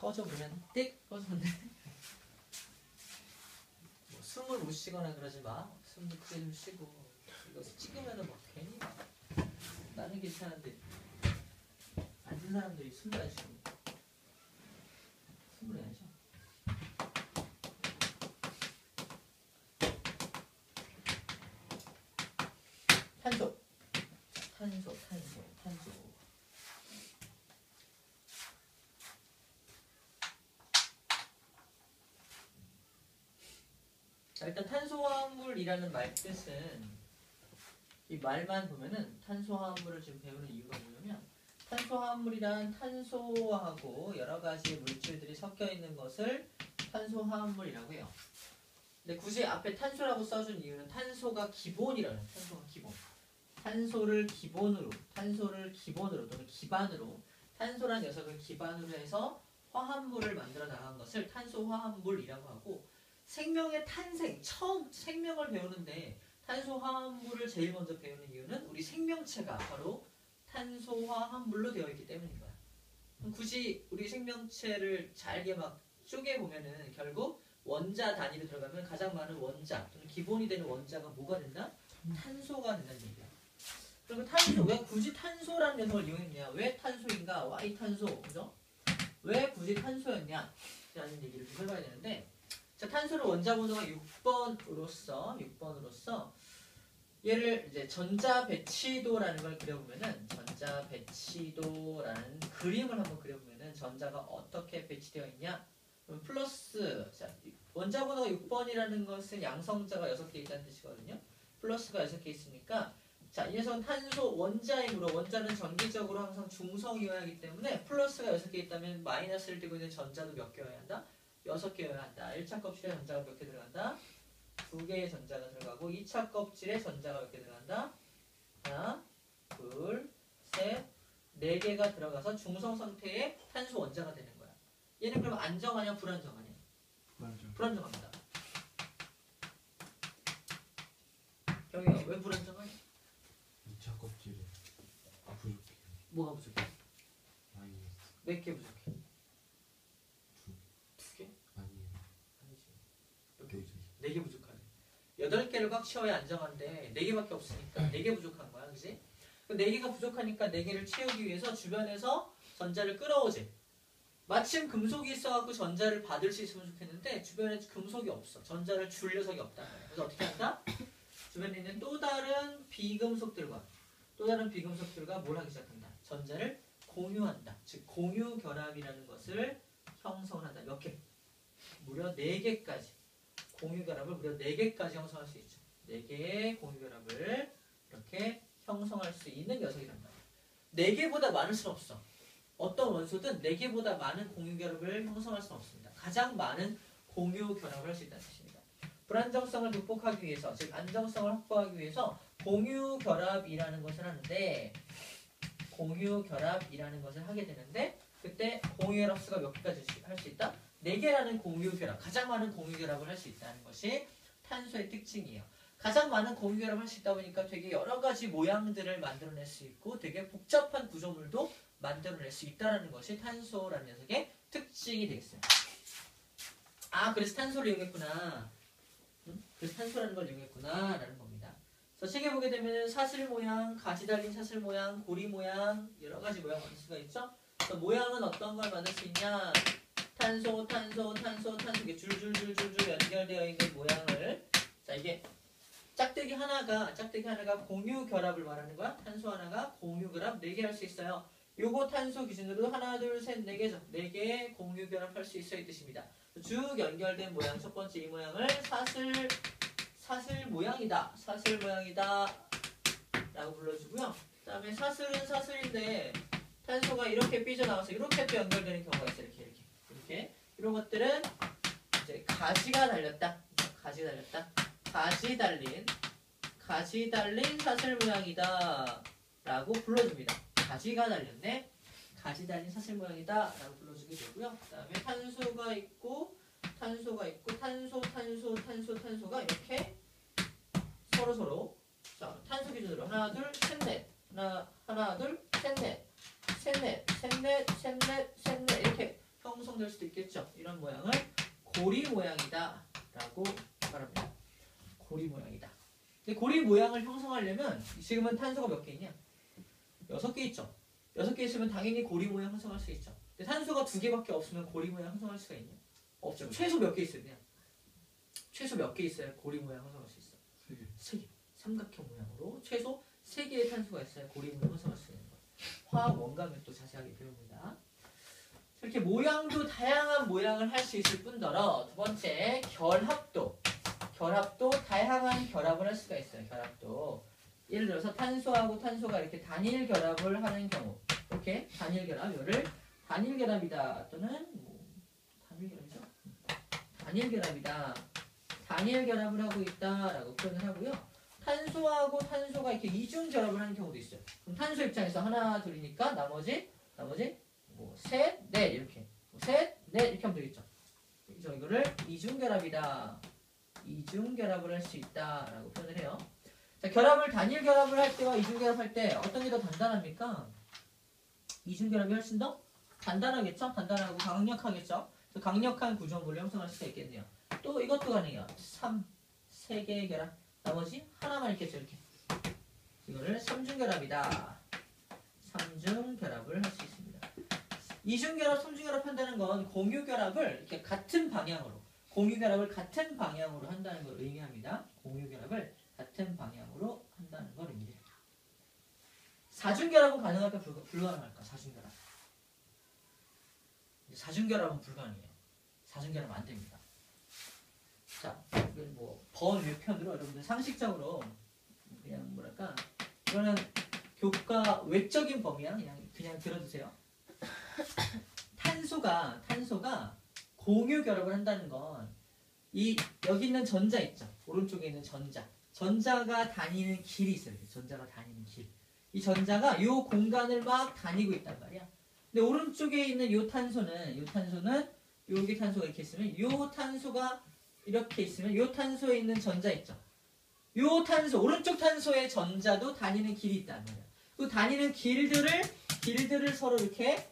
꺼져보면 띡 꺼지면 돼. 뭐 숨을 못 쉬거나 그러지 마. 숨도 크게 좀 쉬고. 이거 찍으면은 막 괜히 막 나는 괜찮은데 앉은 사람들이 숨을 안 쉬고 숨을 해야죠. 탄소. 자, 일단 탄소화합물이라는 말 뜻은 이 말만 보면은 탄소화합물을 지금 배우는 이유가 뭐냐면 탄소화합물이란 탄소하고 여러 가지 물질들이 섞여 있는 것을 탄소화합물이라고 해요. 근데 굳이 앞에 탄소라고 써준 이유는 탄소가 기본이라는 탄소가 기본. 탄소를 기본으로 또는 기반으로 탄소란 녀석을 기반으로 해서 화합물을 만들어 나간 것을 탄소화합물이라고 하고 생명의 탄생, 처음 생명을 배우는데 탄소화합물을 제일 먼저 배우는 이유는 우리 생명체가 바로 탄소화합물로 되어 있기 때문인 거야. 그럼 굳이 우리 생명체를 잘게 막 쪼개보면은 결국 원자 단위로 들어가면 가장 많은 원자 또는 기본이 되는 원자가 뭐가 된다? 탄소가 된다는 얘기야. 그러면 탄소, 왜 굳이 탄소라는 녀석을 이용했냐? 왜 탄소인가? Y 탄소, 그죠? 왜 굳이 탄소였냐? 라는 얘기를 좀 해봐야 되는데 자, 탄소를 원자 번호가 6번으로서 얘를 이제 전자 배치도라는 걸 그려보면은 전자 배치도라는 그림을 한번 그려보면은 전자가 어떻게 배치되어 있냐? 그럼 플러스, 자, 원자 번호가 6번이라는 것은 양성자가 6개 있다는 뜻이거든요. 플러스가 6개 있으니까 자, 이 녀석은 탄소 원자이므로 원자는 전기적으로 항상 중성이어야 하기 때문에 플러스가 6개 있다면 마이너스를 띠고 있는 전자도 몇 개여야 한다? 6개여야 한다. 1차 껍질에 전자가 몇 개 들어간다? 2개의 전자가 들어가고 2차 껍질에 전자가 몇 개 들어간다? 하나, 둘, 셋, 4개가 들어가서 중성 상태의 탄소 원자가 되는 거야. 얘는 그럼 안정하냐 불안정하냐? 불안정합니다. 경희가 왜 불안정하냐? 2차 껍질에 부족해. 뭐가 부족해? 아니에요. 몇 개 부족해? 2개? 아니에요. 아니지. 몇 개 부족해? 4개 부족하네. 8개를 꽉 채워야 안정한데 4개밖에 없으니까 4개 부족한 거야. 그지? 4개가 부족하니까 4개를 채우기 위해서 주변에서 전자를 끌어오지. 마침 금속이 있어갖고 전자를 받을 수 있으면 좋겠는데 주변에 금속이 없어. 전자를 줄 녀석이 없다. 그래서 어떻게 한다? 주변에 있는 또 다른 비금속들과 뭘 하기 시작한다? 전자를 공유한다. 즉 공유 결합이라는 것을 형성한다. 몇 개? 무려 4개까지. 공유 결합을 무려 4개까지 형성할 수 있죠. 4개의 공유 결합을 이렇게 형성할 수 있는 녀석이란 말이야. 4개보다 많을 수는 없어. 어떤 원소든 4개보다 많은 공유 결합을 형성할 수는 없습니다. 가장 많은 공유 결합을 할 수 있다는 뜻입니다. 불안정성을 극복하기 위해서, 즉 안정성을 확보하기 위해서 공유 결합이라는 것을 하는데 하게 되는데 그때 공유 결합 수가 몇 개까지 할 수 있다? 4개라는 공유 결합, 가장 많은 공유 결합을 할 수 있다는 것이 탄소의 특징이에요. 가장 많은 공유 결합을 할 수 있다 보니까 되게 여러 가지 모양들을 만들어낼 수 있고 되게 복잡한 구조물도 만들어낼 수 있다는 것이 탄소라는 녀석의 특징이 되겠어요. 아, 그래서 탄소를 이용했구나. 그래서 탄소라는 걸 이용했구나 라는 겁니다. 그래서 책에 보게 되면 사슬 모양, 가지 달린 사슬 모양, 고리 모양, 여러 가지 모양 만들 수가 있죠. 그래서 모양은 어떤 걸 만들 수 있냐? 탄소 이게 줄줄줄줄줄 연결되어 있는 모양을, 자, 이게 짝대기 하나가 공유 결합을 말하는 거야. 탄소 하나가 공유 결합 4개 할 수 있어요. 요거 탄소 기준으로 하나, 둘, 셋, 4개죠. 4개의 공유 결합할 수 있어요 이 뜻입니다. 쭉 연결된 모양, 첫 번째 이 모양을 사슬 모양이다 라고 불러주고요. 그 다음에 사슬은 사슬인데 탄소가 이렇게 삐져나와서 이렇게 또 연결되는 경우가 있어요. 이렇게 이런 것들은 이제 가지가 달렸다. 가지 달린 사슬 모양이다 라고 불러줍니다. 가지가 달렸네. 가지 달린 사슬 모양이다 라고 불러주게 되고요. 그 다음에 탄소가 있고 탄소가 이렇게 서로 자, 탄소 기준으로 하나 둘 셋 넷 하나 둘 셋 넷 이렇게 형성 형성될 수도 있겠죠. 이런 모양을 고리 모양이다 라고 말합니다. 고리 모양이다. 근데 고리 모양을 형성하려면 지금은 탄소가 몇 개 있냐? 6개 있죠. 6개 있으면 당연히 고리 모양 형성할 수 있죠. 근데 탄소가 2개밖에 없으면 고리 모양 형성할 수가 있냐? 없죠. 최소 몇 개 있어야 되냐? 최소 몇 개 있어야 고리 모양 형성할 수 있어? 3개. 삼각형 모양으로 최소 3개의 탄소가 있어야 고리 모양 형성할 수 있는 거. 화학 원가면 또 자세하게 배웁니다. 이렇게 모양도 다양한 모양을 할 수 있을 뿐더러 두 번째 결합도. 결합도 다양한 결합을 할 수가 있어요. 결합도. 예를 들어서 탄소하고 탄소가 이렇게 단일 결합을 하는 경우. 이렇게 단일 결합. 이거를 단일 결합이다 또는 뭐 단일 결합이죠? 단일 결합이다. 단일 결합을 하고 있다라고 표현을 하고요. 탄소하고 탄소가 이렇게 이중 결합을 하는 경우도 있어요. 그럼 탄소 입장에서 하나, 둘이니까 나머지 뭐 셋, 넷 이렇게 셋, 넷 이렇게 하면 되겠죠. 그래서 이거를 이중 결합이다. 이중 결합을 할 수 있다라고 표현을 해요. 자, 결합을 단일 결합을 할 때와 이중 결합할 때 어떤 게 더 단단합니까? 이중 결합이 훨씬 더 단단하겠죠? 단단하고 강력하겠죠? 그래서 강력한 구조물을 형성할 수가 있겠네요. 또 이것도 가능해요. 3개의 결합. 나머지 하나만 있겠죠. 이렇게. 이거를 삼중결합이다. 삼중결합을 할 수 있습니다. 이중결합, 삼중결합 한다는 건 공유결합을 이렇게 같은 방향으로 공유결합을 같은 방향으로 한다는 걸 의미합니다. 공유결합을 같은 방향으로 한다는 걸 의미해요. 사중결합은 가능할까 불가능할까? 사중결합. 사중결합은 불가능해요. 사중결합은 안 됩니다. 자, 뭐 번외편으로 여러분들 상식적으로 그냥 뭐랄까 이거는 교과 외적인 범위야. 그냥 들어주세요. 탄소가 공유 결합을 한다는 건 이 여기 있는 전자 있죠. 오른쪽에 있는 전자가 다니는 길이 있어요. 전자가 다니는 길. 이 전자가 이 공간을 막 다니고 있단 말이야. 근데 오른쪽에 있는 이 탄소는 여기 탄소가 이렇게 있으면 이 탄소가 이렇게 있으면 이 탄소에 있는 전자 있죠. 이 탄소, 오른쪽 탄소의 전자도 다니는 길이 있단 말이야. 그 다니는 길들을 서로 이렇게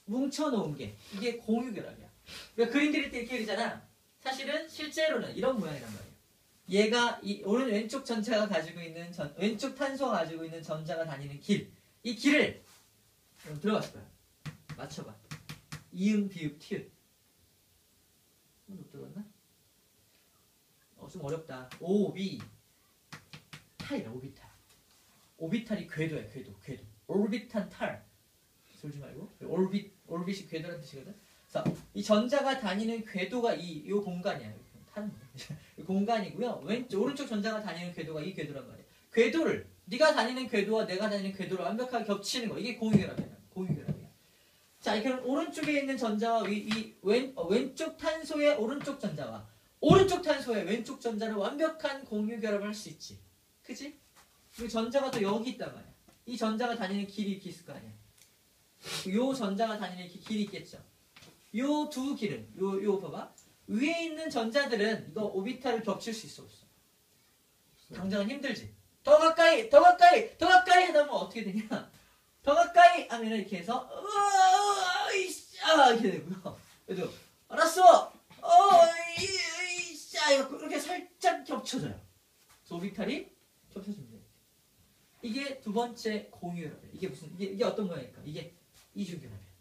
뭉쳐놓은 게 이게 공유결합이야. 그러니까 그림 그릴 때 이렇게 그리잖아. 사실은 실제로는 이런 모양이란 말이야. 얘가 이 왼쪽 전자가 가지고 있는 왼쪽 탄소가 가지고 있는 전자가 다니는 길, 이 길을 들어갔을 거야. 맞춰봐. 이응, 비읍, 티읕. 못 들어갔나? 좀 어렵다. 오비탈이다. 오비탈. 오비탈이 궤도야. 궤도. 오비탄 탈. 쏠지 말고. 오빗이 궤도라는 뜻이거든. 자, 이 전자가 다니는 궤도가 이 공간이야. 이 공간이고요. 오른쪽 전자가 다니는 궤도가 이 궤도란 말이야. 궤도를 네가 다니는 궤도와 내가 다니는 궤도를 완벽하게 겹치는 거. 이게 공유결합이야. 공유결합이야. 자, 이렇게 오른쪽에 있는 전자와 왼쪽 탄소의 오른쪽 전자와 오른쪽 탄소의 왼쪽 전자를 완벽한 공유결합을 할 수 있지. 그치? 그리고 전자가 또 여기 있단 말이야. 이 전자가 다니는 길이 이렇게 있을 거 아니야. 요 전자가 다니는 길이 있겠죠. 요 두 길은 요 봐봐. 위에 있는 전자들은 이거 오비탈을 겹칠 수 있어 없어? 당장은 힘들지. 더 가까이 하다 보면 어떻게 되냐? 더 가까이 하면 이렇게 해서 이렇게 되고요. 그래도 알았어. 이렇게 살짝 겹쳐져요. 그래서 오비탈이 겹쳐집니다. 이게 두 번째 공유결합이에요. 이게 어떤 모양일까? 이게 이중결합이에요.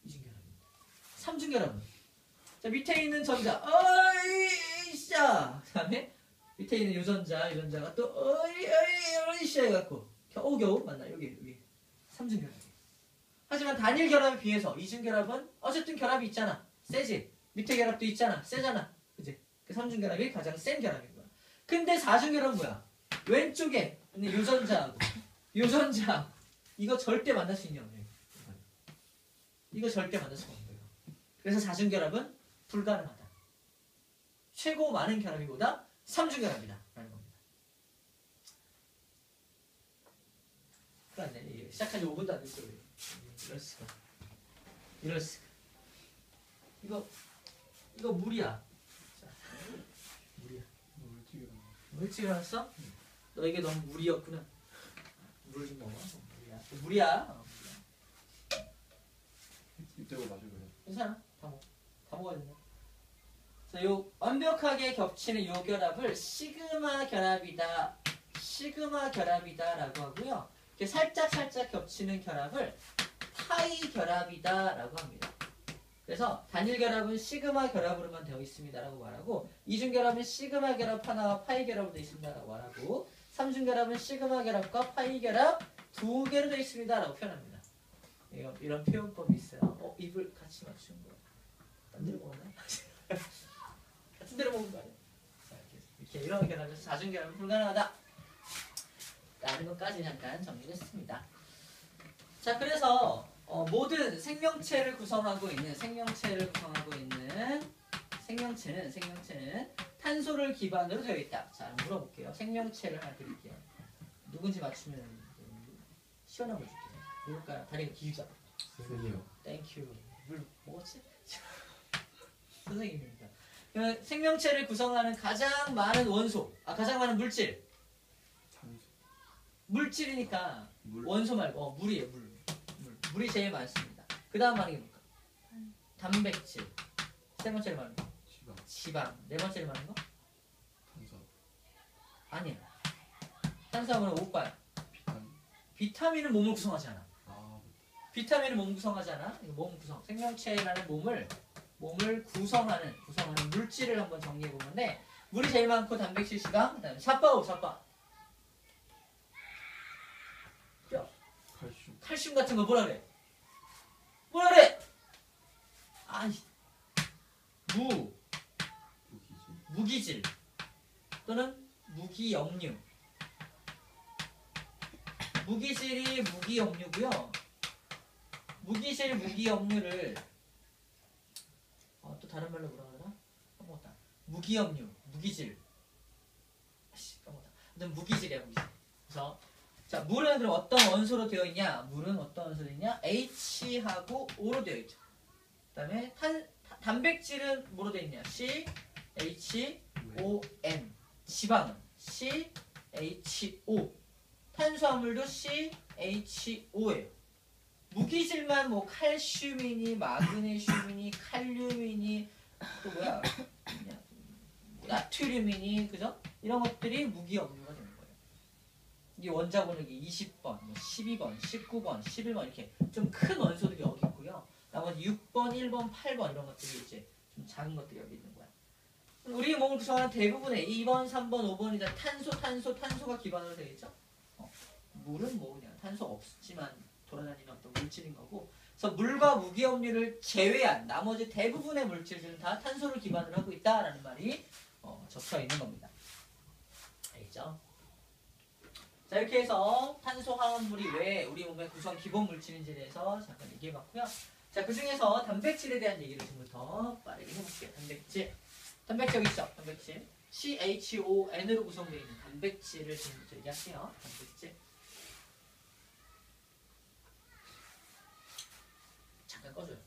이중결합입니다. 삼중결합은 자, 밑에 있는 전자 그다음에 밑에 있는 요 전자가 또 해갖고 겨우겨우 만나. 여기 삼중결합이에요. 하지만 단일 결합에 비해서 이중결합은 어쨌든 결합이 있잖아. 세지. 밑에 결합도 있잖아. 세잖아. 그치? 그 삼중결합이 가장 센 결합인 거야. 근데 사중결합은 뭐야? 왼쪽에 있는 요 전자 이거 절대 만날 수 있냐? 이거 절대 만날 수가 없는 거예요. 그래서 사중결합은 불가능하다. 최고 많은 결합이보다 삼중결합이다 라는 겁니다. 그렇네. 시작한 지 5분도 안 됐어. 이럴 수가. 이거 물이야. 자, 물이야. 일찍 일어났어? 너에게 너무 물이었구나. 물 좀 먹어. 물이야. 이때고 마셔 그래. 괜찮아. 다 먹어야 된다. 그래서 요 완벽하게 겹치는 요 결합을 시그마 결합이다. 시그마 결합이다라고 하고요. 이렇게 살짝 겹치는 결합을 파이 결합이다라고 합니다. 그래서 단일 결합은 시그마 결합으로만 되어 있습니다라고 말하고, 이중 결합은 시그마 결합 하나와 파이 결합으로 되어 있습니다라고 말하고, 삼중 결합은 시그마 결합과 파이 결합 두 개로 되어 있습니다라고 표현합니다. 이런 표현법이 있어요. 입을 같이 맞추는 거야. 딴 데로 먹나? 같은 데로 먹는 거 아니야? 자, 이렇게 이런 결합에서 사중 결합은 불가능하다. 라는 것까지 잠깐 정리했습니다. 자, 그래서 모든 생명체를 구성하고 있는 생명체는 탄소를 기반으로 되어 있다. 자, 물어볼게요. 생명체를 하나 드릴게요. 누군지 맞추면 시원한 거 줄게요. 누굴까요? 다리가 길죠? 쓰리요. 땡큐. 물 먹었지? 선생님입니다. 생명체를 구성하는 가장 많은 원소, 가장 많은 물질. 탄소. 물질이니까 물. 원소 말고 물이에요. 물이 제일 많습니다. 그 다음 말하는 게 뭘까? 단백질. 세 번째로 말하는 거? 지방. 네 번째로 말하는 거? 탄소. 아니에요. 탄수화물은 못 봐요. 비타민. 비타민은 몸을 구성하지 않아. 아, 비타민은 몸 구성하지 않아. 이거 몸 구성. 생명체라는 몸을 구성하는 물질을 한번 정리해 보는데, 물이 제일 많고 단백질, 지방, 그다음에 삿바. 뼈. 칼슘. 칼슘 같은 거 뭐라 그래? 무기질 또는 무기염류. 무기질이 무기염류고요. 무기염류를 또 다른 말로 뭐라 그러나? 까먹었다. 무기질. 까먹었다. 아무튼 무기질이야, 무기질. 그래서 자, 물은 그럼 어떤 원소로 되어 있냐? H하고 O로 되어 있죠. 그다음에 단백질은 뭐로 되어 있냐? CHON. 지방은 CHO. 탄수화물도 CHO예요. 무기질만 뭐 칼슘이니 마그네슘이니 칼륨이니 또 나트륨이니, 그죠? 이런 것들이 무기염류가 되는 거예요. 이 원자 번호기 20번, 12번, 19번, 11번 이렇게 좀 큰 원소들이 여기 있고요. 나머지 6번, 1번, 8번 이런 것들이 이제 좀 작은 것들이 여기 있는 거야. 우리 몸을 구성하는 대부분의 2번, 3번, 5번이 다 탄소가 기반으로 되어 있죠. 물은 뭐 그냥 탄소 없지만 돌아다니는 어떤 물질인 거고, 그래서 물과 무기염류를 제외한 나머지 대부분의 물질들은 다 탄소를 기반으로 하고 있다라는 말이 적혀 있는 겁니다. 알겠죠? 자, 이렇게 해서 탄소 화합물이 왜 우리 몸의 구성 기본 물질인지에 대해서 잠깐 얘기해봤고요. 자, 그 중에서 단백질에 대한 얘기를 지금부터 빠르게 해볼게요. 단백질 여기 있죠? 단백질. CHON으로 구성되어 있는 단백질을 지금부터 얘기할게요. 단백질. 잠깐 꺼줘요.